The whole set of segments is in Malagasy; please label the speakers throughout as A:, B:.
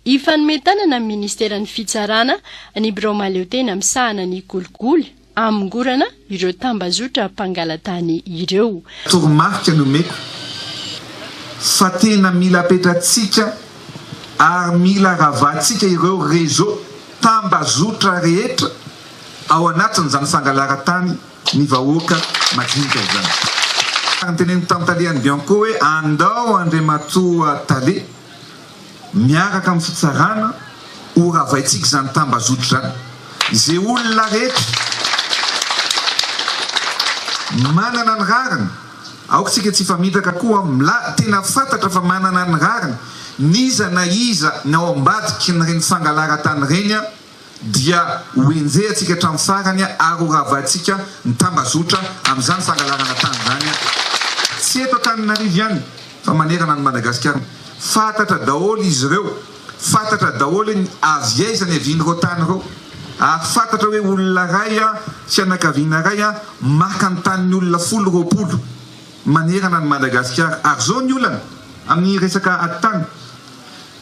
A: Ifanomentanana amin'ny ministeran'ny Fitsarana ny birao mahaleotena misahana ny golgoly amingorana ireo tambazotra Fangalaran-tany ireo.
B: Toromarika nomeko fa tena mila petratsika ary mila ravatsika ireo réseau tambazotra rehetra ao anatin'izany Fangalaran-tany ny vahoaka madinika izany. Teneniko tamin'ny taliany bianco hoe andao andriamatoa tale miaraka amin'ny Fitsarana ho ravaitsika izany tambazotra zany. Izay olona rehetra manana ny rariny, aokatsika tsy famitaka koa tena fantatra fa manana ny rariny, niza na iza ny ao ambadiky ny reny Fangalaran-tany reny dia hoenjehatsika hatramin'ny farany ary ho ravatsika ny tambazotra amin'izany Fangalaran-tany zany. Tsy eto Antananarivo ihany fa manerana ny Madagasikara. Fantatra daholo izy ireo, fantatra daholo ny aviaizany avian'ireo tany ireo, ary fantatra hoe olona ray fianakaviana ray maka ny tanin'ny olona 10-20 manerana ny Madagasikara. Ary zao ny olana amin'ny resaka ady-tany,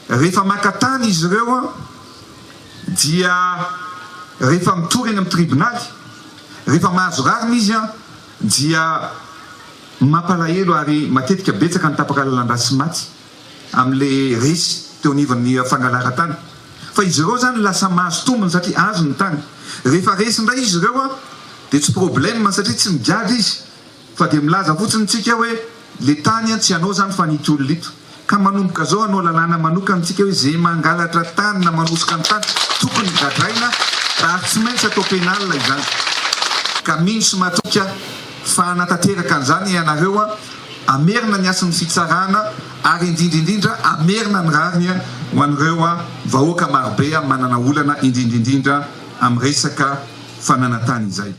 B: rehefa maka tany izy ireo dia rehefa mitory eny amin'ny tribunaly, rehefa mahazo rariny izy dia mampalahelo ary matetika betsaka ny tapaka lalan-drasy maty amin'le resy teo anivon'ny Fangalaran-tany. Fa izy ireo zany lasa mahazo tombony satria azo ny tany. Rehefa resy indray izy ireo dia tsy problème satria tsy migadra izy, fa dia milaza fotsiny tsika hoe le tany tsy anao zany fa nity olona ito. Ka manomboka zao anao lalàna manokana tsika hoe zay mangalatra tany na manosika ny tany tokony gadraina ary tsy maintsy atao penalina izany. Ka minsy matoka fa natateraka an'izany ianareo amerina ny asan'ny Fitsarana ary indrindrindrindra amerina ny rariny ho an'ireo vahoaka marobe manana olana indrindrindrindra amin'ny resaka fananantany izay.